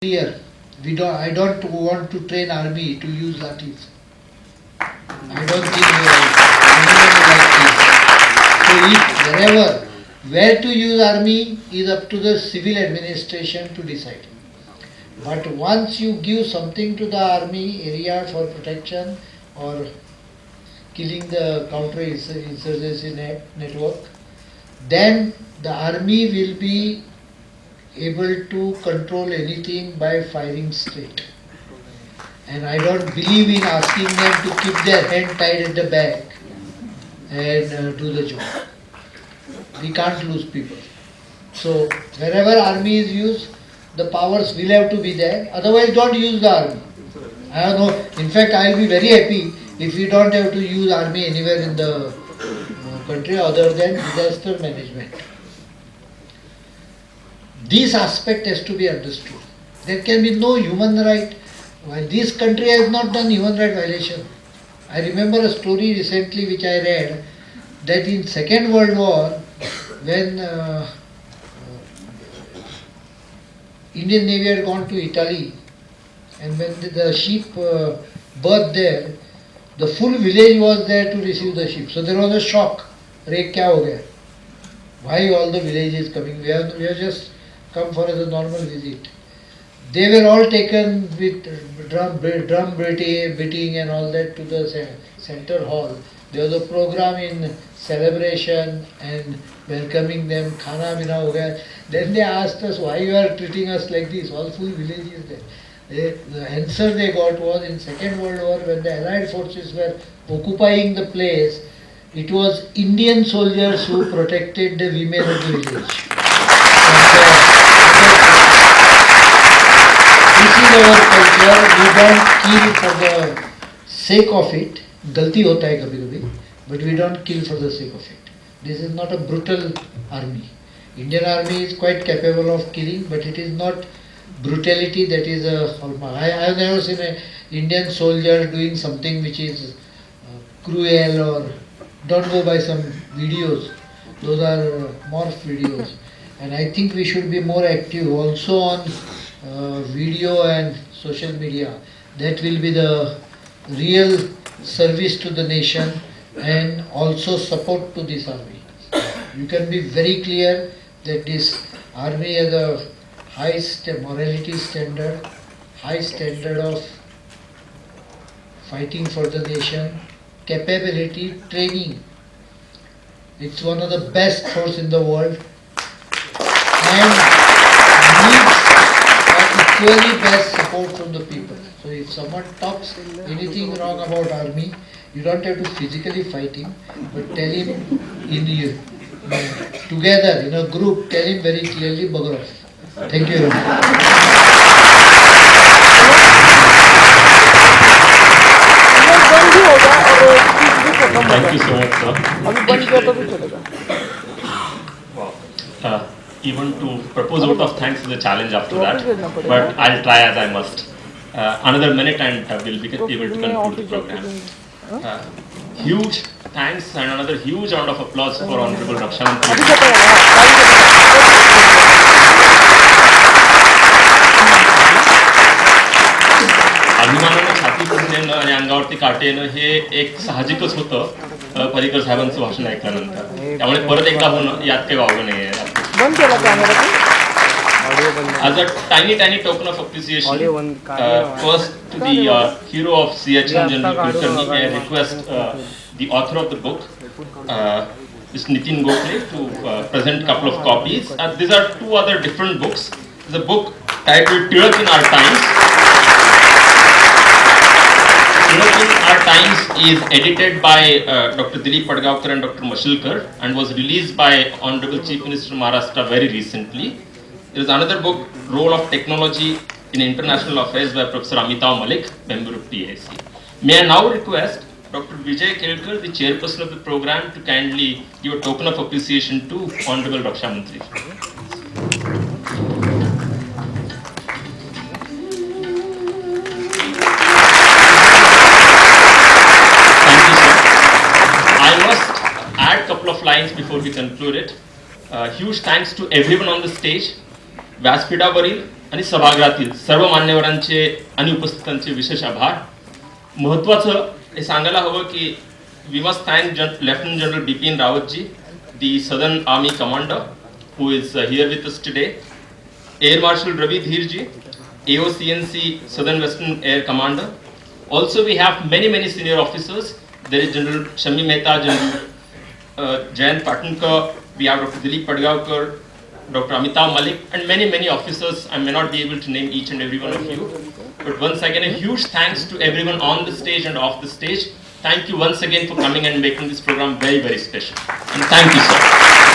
clear. I don't want to train army to use lathis. I don't think anyone like this. So if wherever, where to use army is up to the civil administration to decide. But once you give something to the army area for protection or killing the counter-insurgency network, then the army will be able to control anything by firing straight. And I don't believe in asking them to keep their hand tied at the back and do the job. We can't lose people. So wherever army is used, the powers will have to be there. Otherwise, don't use the army. I don't know. In fact, I'll be very happy if we don't have to use army anywhere in the country other than disaster management. This aspect has to be understood. There can be no human right. While this country has not done human right violation. I remember a story recently which I read that in Second World War, when Indian Navy had gone to Italy, and when the ship berthed there, the full village was there to receive the ship. So there was a shock. Re kya ho gaya? Why all the village is coming? We have just come for a normal visit. They were all taken with drum beating and all that to the center hall. There was a program in celebration and welcoming them. Khana bina ho gaya. Then they asked us why you are treating us like this. All full village is there. The answer they got was in Second World War when the Allied forces were occupying the place, it was Indian soldiers who protected the women of the village. This is our culture. We don't kill for the sake of it. Galti hota hai kabhi kabhi, but we don't kill for the sake of it. This is not a brutal army. Indian army is quite capable of killing, but it is not brutality that is a hallmark. I have never seen an Indian soldier doing something which is cruel or don't go by some videos. Those are morph videos. And I think we should be more active also on video and social media. That will be the real service to the nation and also support to this army. You can be very clear that this army has a high morality standard, high standard of fighting for the nation, capability, training. It's one of the best force in the world and needs equally best support from the people. So if someone talks anything wrong about army, you don't have to physically fight him, but tell him together in a group, tell him very clearly, bugger off. Thank you very much. Thank you so much, sir. Wow. Even to propose a vote of thanks is a challenge after that, but I'll try as I must. Another minute and we'll be able to conclude the program. Huge thanks and another huge round of applause for Honorable Raksha Mantri. अभिमानाने छाती फुटून येणं आणि अंगावरती काटे येणं हे एक साहजिकच होतं पर्रिकर साहेबांचं भाषण ऐकल्यानंतर. त्यामुळे परत एकदा होणं यात काही वावगं नाही आहे. As a tiny token of appreciation, first to the hero of CHN, General Kulkarni, I request the author of the book, Mr. Nitin Gokhale, to present a couple of copies. These are two other different books. The book titled Tilak in Our Times. Tilak in Our Times is edited by Dr. Dilip Padgaonkar and Dr. Mashilkar and was released by Honorable Chief Minister Maharashtra very recently. There is another book, Role of Technology in International Affairs by Professor Amitav Malik, member of TIC. May I now request Dr. Vijay Kelkar, the chairperson of the program, to kindly give a token of appreciation to Honorable Raksha Mantri. Thank you, sir. I must add a couple of lines before we conclude it. Huge thanks to everyone on the stage. व्यासपीठावरील आणि सभागृहातील सर्व मान्यवरांचे आणि उपस्थितांचे विशेष आभार. महत्त्वाचं हे सांगायला हवं की we must thank Lieutenant General B.P.N. Rawatji, the Southern Army Commander, who is here with us today. Air Marshal Ravi Dhirji, AOCNC Southern Western Air Commander. Also, we have many senior officers. There is General Shami Mehta, General Jayant Patankar. We have Dr. Dilip Padgaonkar, Dr. Amitabh Malik, and many officers. I may not be able to name each and every one of you. But once again, a huge thanks to everyone on the stage and off the stage. Thank you once again for coming and making this program very special. And thank you, sir.